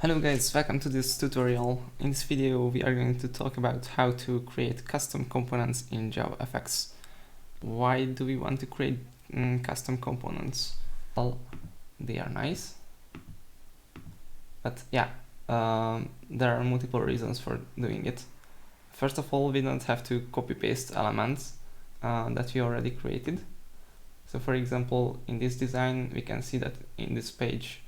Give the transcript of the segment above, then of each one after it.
Hello guys, welcome to this tutorial. In this video we are going to talk about how to create custom components in JavaFX. Why do we want to create custom components? Well, they are nice, but yeah, there are multiple reasons for doing it. First of all, we don't have to copy-paste elements that we already created. So for example, in this design we can see that in this page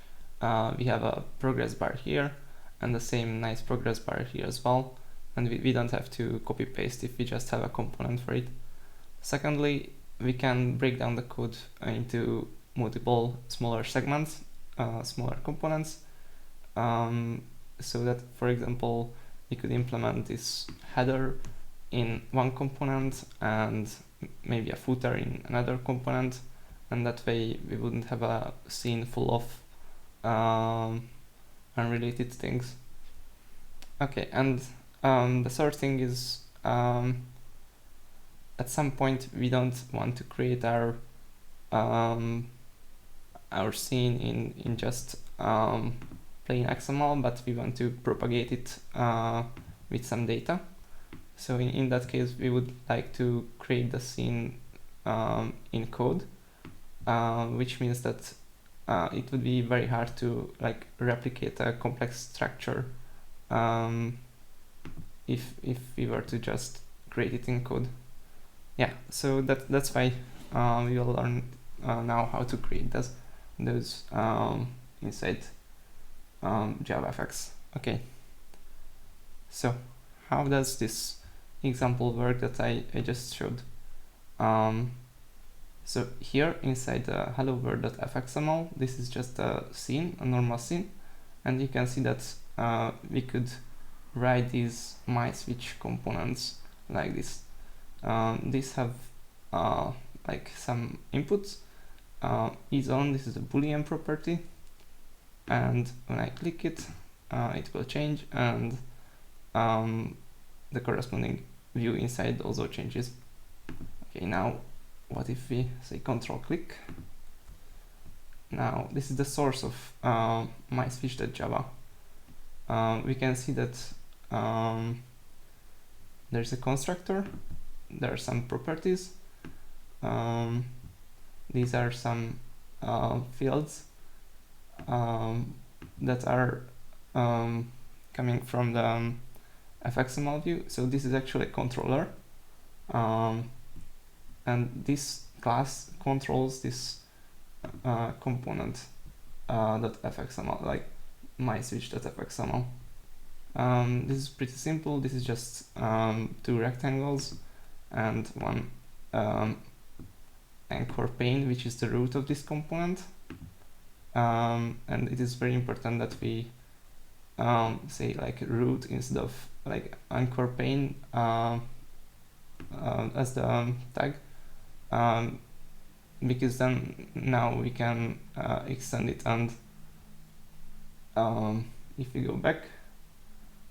we have a progress bar here and the same nice progress bar here as well, and we don't have to copy paste if we just have a component for it. Secondly, we can break down the code into multiple smaller segments, smaller components, so that, for example, we could implement this header in one component and maybe a footer in another component, and that way we wouldn't have a scene full of unrelated things. Okay, and the third thing is at some point we don't want to create our scene in just plain XML, but we want to propagate it with some data. So in that case we would like to create the scene in code, which means that it would be very hard to replicate a complex structure if we were to just create it in code. Yeah, so that's why we will learn now how to create those inside JavaFX. Okay, so how does this example work that I just showed? So here inside the hello world.fxml, this is just a scene, a normal scene, and you can see that we could write these mySwitch components like this. These have some inputs. isOn, this is a Boolean property, and when I click it, it will change, and the corresponding view inside also changes. Okay, now what if we say control click? Now this is the source of myswitch.java. We can see that there's a constructor, there are some properties, these are some fields that are coming from the fxml view. So this is actually a controller, and this class controls this component .fxml, like myswitch.fxml. This is pretty simple. This is just two rectangles and one anchor pane, which is the root of this component. And it is very important that we say root instead of anchor pane as the tag, because then now we can extend it. And if we go back,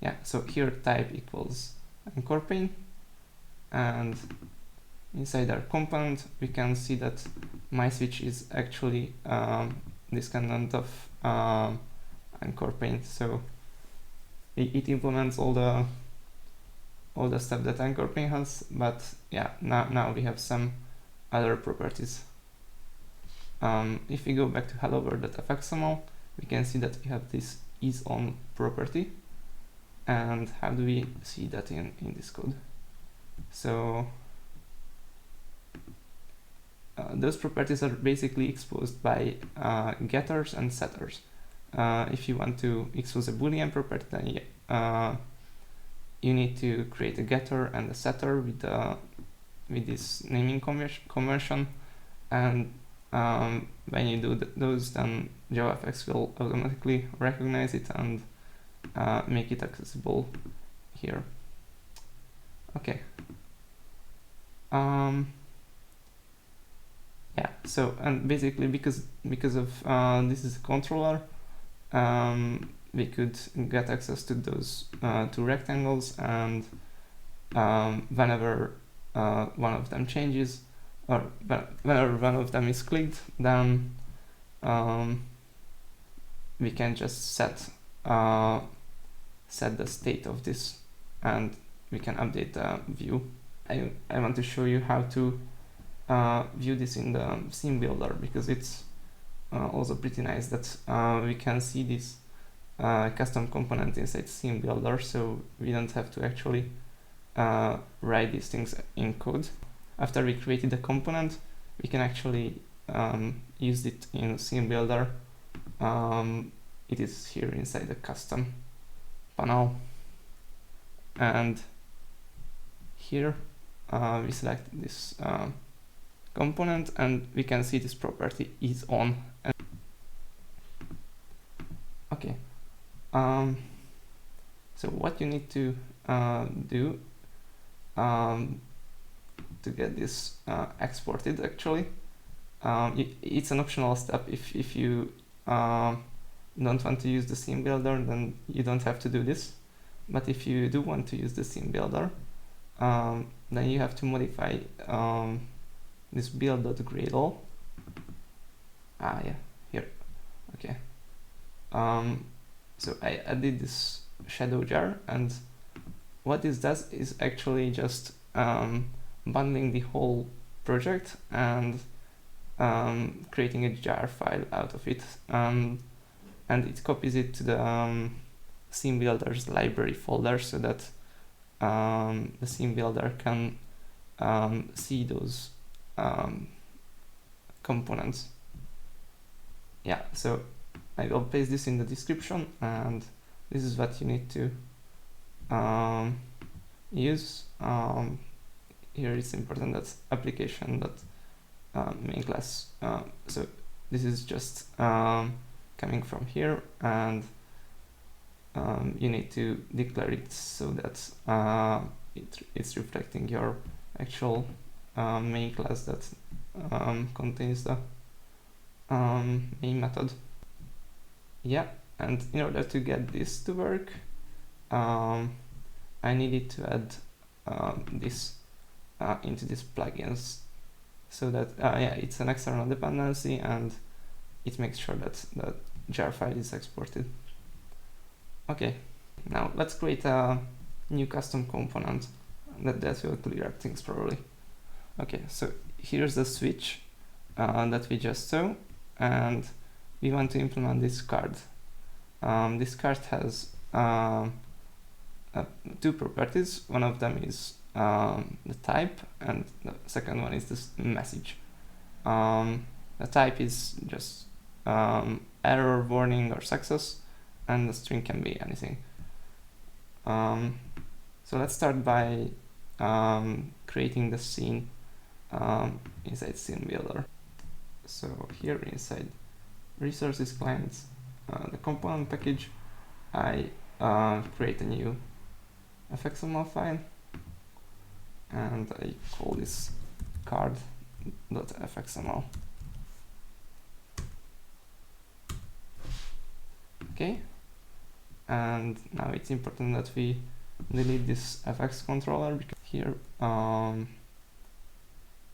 yeah, so here type equals anchor pane, and inside our component we can see that myswitch is actually descendant of anchor pane, so it implements all the stuff that anchor pane has. But yeah, now we have some other properties. If we go back to hello world.fxml, we can see that we have this isOn property. And how do we see that in this code? So those properties are basically exposed by getters and setters. If you want to expose a Boolean property, then you need to create a getter and a setter with this naming convention, and when you do those, then JavaFX will automatically recognize it and make it accessible here. Okay. Yeah. So, and basically because of this is a controller, we could get access to those two rectangles, and whenever one of them changes, or whenever one of them is clicked, then we can just set set the state of this, and we can update the view. I want to show you how to view this in the SceneBuilder, because it's also pretty nice that we can see this custom component inside SceneBuilder, so we don't have to actually write these things in code. After we created the component, we can actually use it in SceneBuilder. It is here inside the custom panel, and here we select this component, and we can see this property is on. Okay, so what you need to do to get this exported, actually, it's an optional step. If you don't want to use the SceneBuilder, then you don't have to do this. But if you do want to use the SceneBuilder, then you have to modify this build.gradle. Yeah, here. Okay. So I added this shadow jar, and what this does is actually just bundling the whole project and creating a jar file out of it, and it copies it to the SceneBuilder's library folder, so that the SceneBuilder can see those components. Yeah, so I will paste this in the description, and this is what you need to use. Here it's important that application that main class. So this is just coming from here, and you need to declare it so that it's reflecting your actual main class that contains the main method. Yeah, and in order to get this to work, I needed to add this into these plugins, so that yeah, it's an external dependency, and it makes sure that the jar file is exported. Okay, now let's create a new custom component that will clear up things probably. Okay, so here's the switch that we just saw, and we want to implement this card. This card has two properties. One of them is the type, and the second one is this message. The type is just error, warning, or success, and the string can be anything. So let's start by creating the scene inside SceneBuilder. So here inside resources clients, the component package, I create a new fxml file, and I call this card.fxml. Okay, and now it's important that we delete this fx controller, because here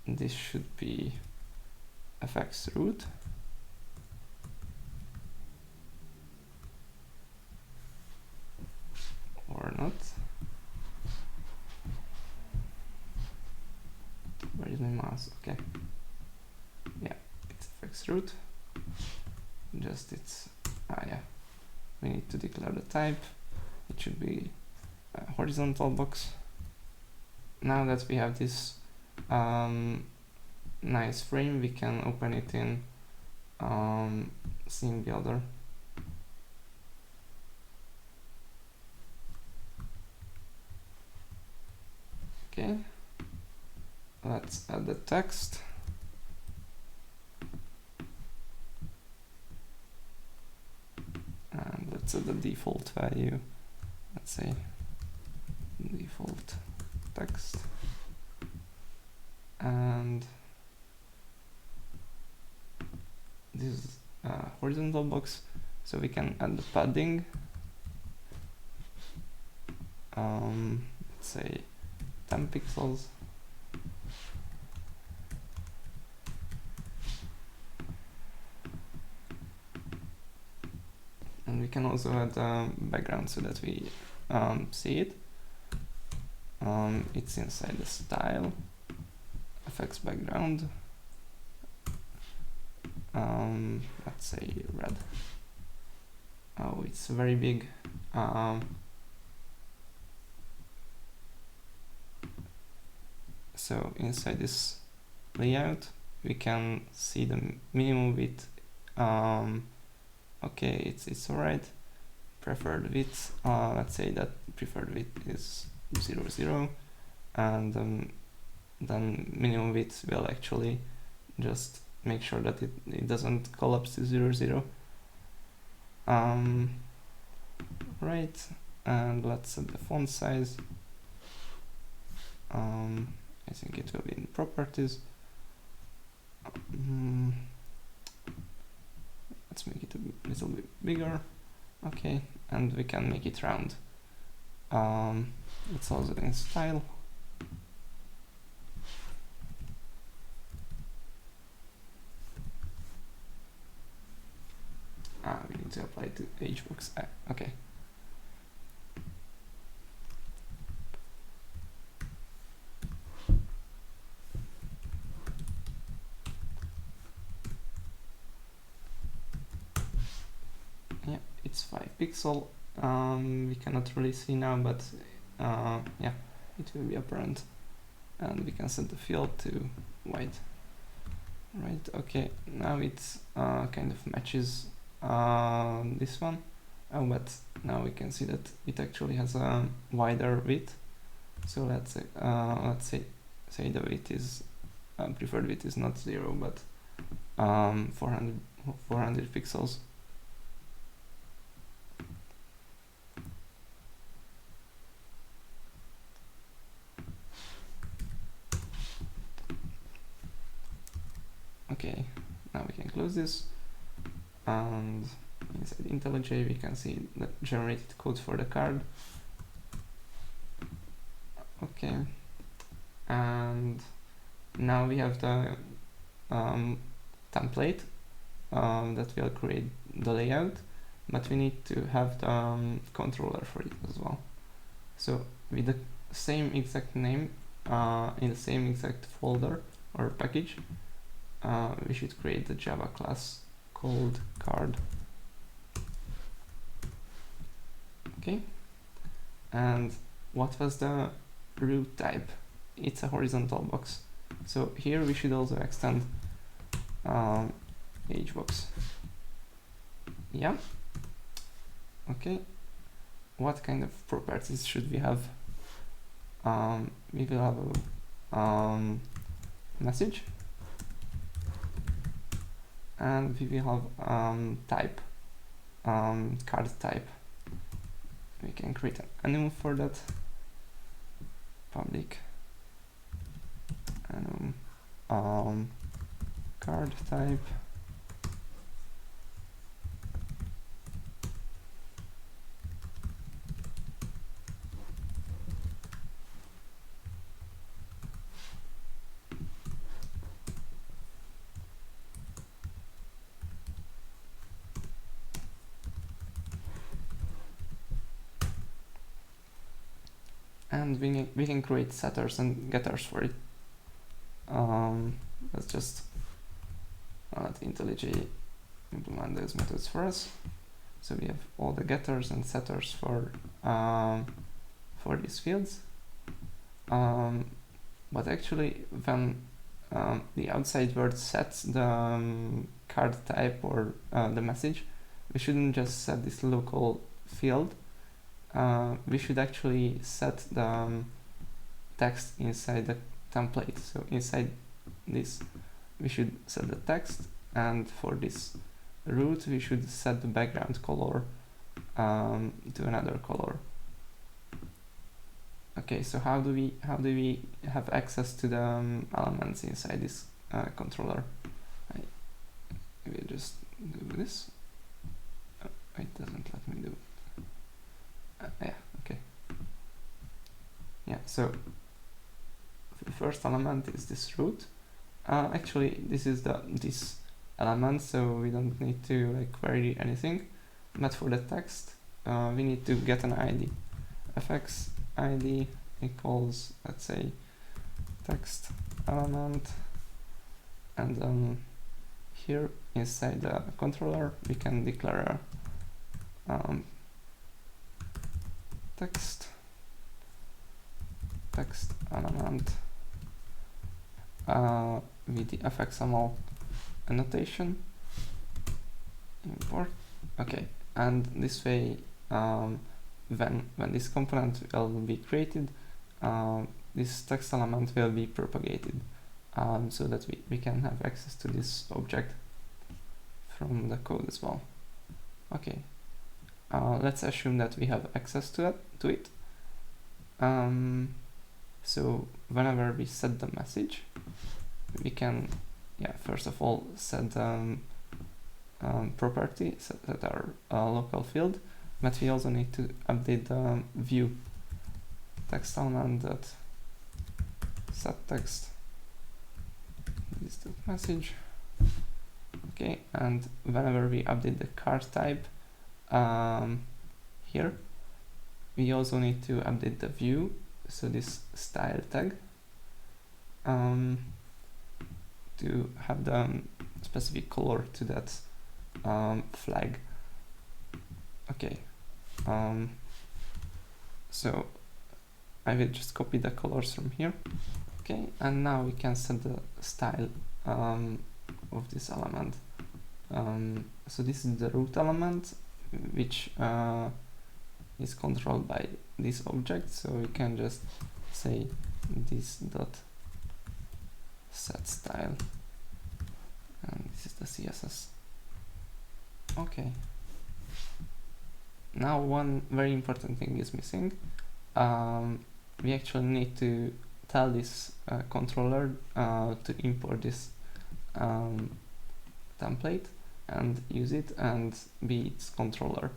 this should be fx root, or not. Where is my mouse? Okay, yeah, it's fx root. Just it's yeah, we need to declare the type. It should be a horizontal box. Now that we have this nice frame, we can open it in SceneBuilder. Okay, let's add the text. And let's set the default value. Let's say default text. And this is a horizontal box, so we can add the padding. Let's say 10 pixels. And we can also add a background so that we see it. It's inside the style, FX background. Let's say red. Oh, it's very big. So inside this layout, we can see the minimum width. Okay, it's alright. Preferred width. Let's say that preferred width is 0, 0, and then minimum width will actually just make sure that it doesn't collapse to 0, 0. Right, and let's set the font size. I think it will be in properties. Let's make it a little bit bigger. Okay, and we can make it round. It's also in style. We need to apply to HBox. Okay. Yeah, it's 5 pixel. We cannot really see now, but yeah, it will be apparent. And we can set the field to white. Right, okay, now it's kind of matches this one. Oh, but now we can see that it actually has a wider width. So let's say the width is preferred width is not 0, but 400 pixels. Okay, now we can close this, and inside IntelliJ we can see the generated code for the card. Okay, and now we have the template that will create the layout, but we need to have the controller for it as well. So with the same exact name in the same exact folder or package, we should create the Java class called card. Okay, and what was the root type? It's a horizontal box. So here we should also extend HBox. Yeah. Okay. What kind of properties should we have? We will have a message, and we will have type, card type. We can create an enum for that. Public enum card type. And we can create setters and getters for it. Let's just let IntelliJ implement those methods for us. So we have all the getters and setters for these fields. But actually, when the outside word sets the card type or the message, we shouldn't just set this local field. We should actually set the text inside the template. So inside this, we should set the text, and for this root, we should set the background color to another color. Okay, so how do we have access to the elements inside this controller? I will just do this. Oh, it doesn't let me do. Yeah, okay. Yeah, so the first element is this root. Actually, this is this element, so we don't need to like query anything. but for the text, we need to get an ID. fx ID equals, let's say, text element, and then here inside the controller we can declare a text element with the fxml annotation import. Okay, and this way when this component will be created, this text element will be propagated, so that we can have access to this object from the code as well. Okay, let's assume that we have access to it. So whenever we set the message, we can, first of all set property, set our local field, but we also need to update the view text element that set text is the message. Okay, and whenever we update the card type here, we also need to update the view, so this style tag, to have the specific color to that flag. Okay, so I will just copy the colors from here. Okay, and now we can set the style of this element. So this is the root element, which is controlled by this object, so we can just say this dot set style, and this is the CSS. Okay, now one very important thing is missing. We actually need to tell this controller to import this template and use it and be its controller.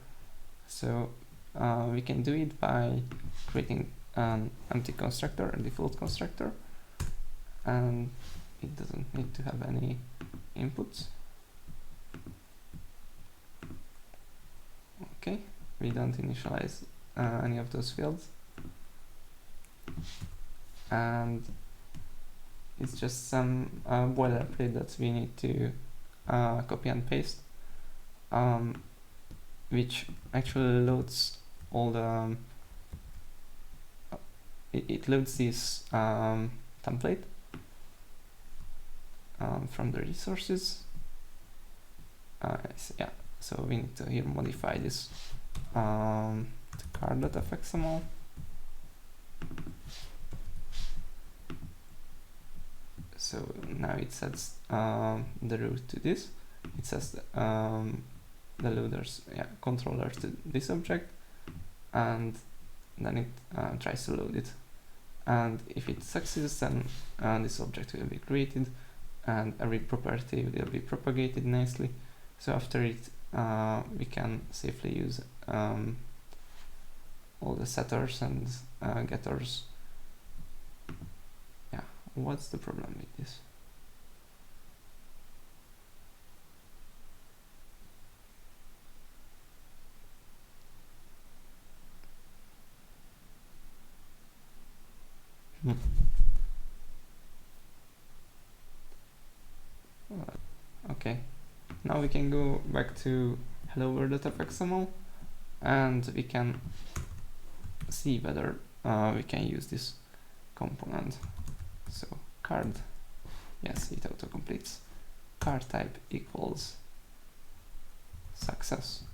So we can do it by creating an empty constructor, a default constructor, and it doesn't need to have any inputs. Okay, we don't initialize any of those fields, and it's just some boilerplate that we need to copy and paste, which actually loads all the it loads this template from the resources. So we need to here modify this to card.fxml. So now it sets the root to this. It says the loaders, controller to this object, and then it tries to load it. And if it succeeds, then this object will be created, and every property will be propagated nicely. So after it, we can safely use all the setters and getters. Yeah, what's the problem with this? Okay, now we can go back to hello world.fxml, and we can see whether we can use this component. So card, yes, it auto completes. Card type equals success,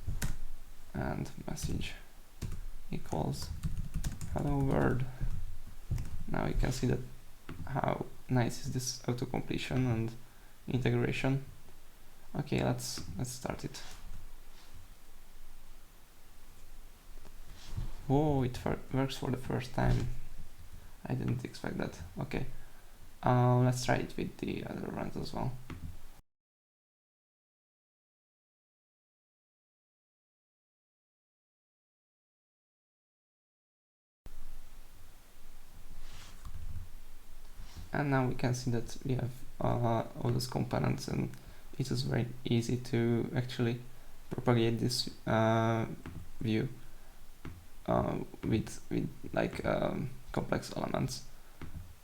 and message equals hello world. Now you can see that how nice is this auto completion and integration. Okay, let's start it. Whoa, it works for the first time. I didn't expect that. Okay, let's try it with the other runs as well. And now we can see that we have all those components, and it is very easy to actually propagate this view with like complex elements.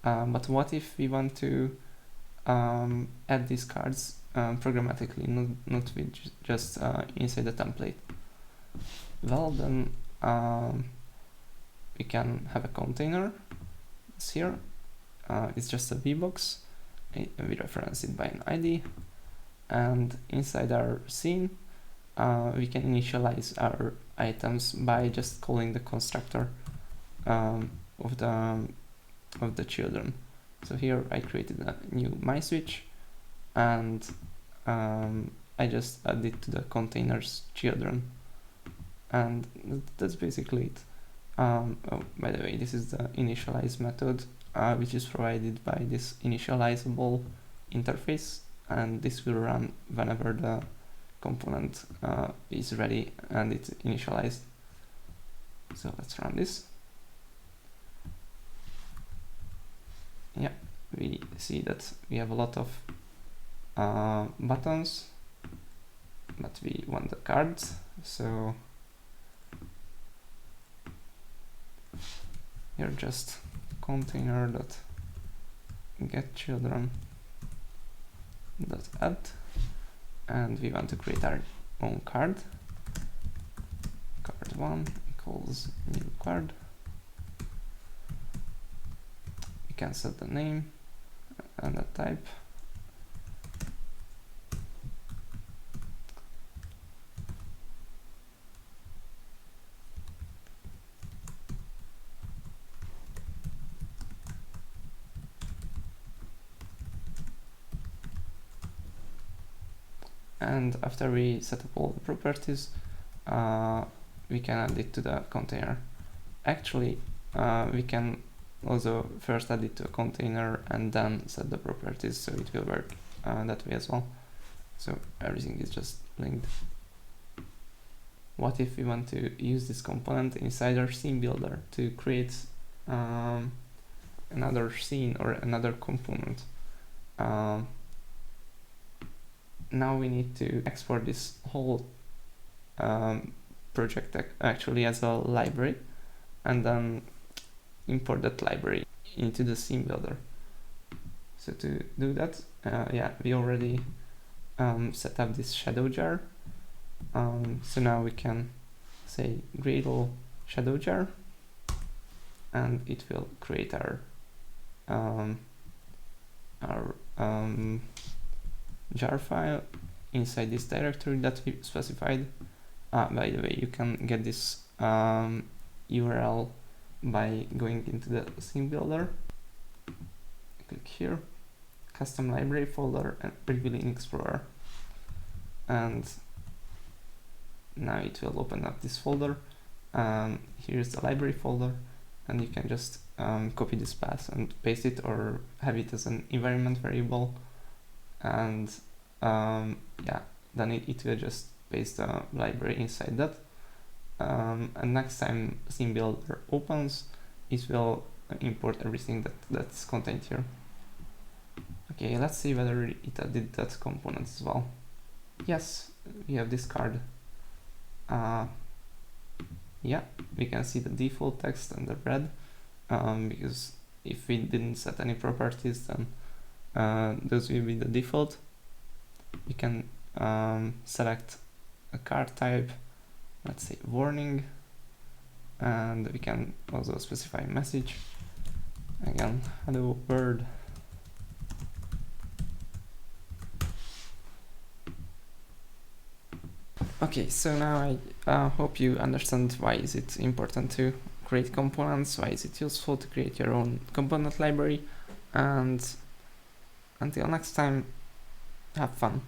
But what if we want to add these cards programmatically, not with just inside the template? Well, then we can have a container. It's here. It's just a VBox. We reference it by an ID, and inside our scene, we can initialize our items by just calling the constructor of the children. So here I created a new MySwitch, and I just added to the container's children, and that's basically it. Oh, by the way, this is the initialize method, which is provided by this initializable interface, and this will run whenever the component is ready and it's initialized. So let's run this. Yeah, we see that we have a lot of buttons, but we want the cards. So here just container.getChildren.add, and we want to create our own card. Card1 equals new card. We can set the name and the type. And after we set up all the properties, we can add it to the container. Actually, we can also first add it to a container and then set the properties, so it will work that way as well. So everything is just linked. What if we want to use this component inside our scene builder to create another scene or another component? Now we need to export this whole project actually as a library, and then import that library into the scene builder. So to do that, yeah, we already set up this shadow jar. So now we can say Gradle shadow jar, and it will create our jar file inside this directory that we specified. By the way, you can get this URL by going into the scene builder. Click here, custom library folder, and revealing explorer. And now it will open up this folder. Here's the library folder, and you can just copy this path and paste it, or have it as an environment variable. And yeah, then it will just paste the library inside that. And next time SceneBuilder opens, it will import everything that's contained here. Okay, let's see whether it added that component as well. Yes, we have this card. Yeah, we can see the default text and the red, because if we didn't set any properties, then those will be the default. We can select a card type, let's say warning, and we can also specify a message. Again, hello world. Okay, so now I hope you understand why is it important to create components, why is it useful to create your own component library, and until next time, have fun.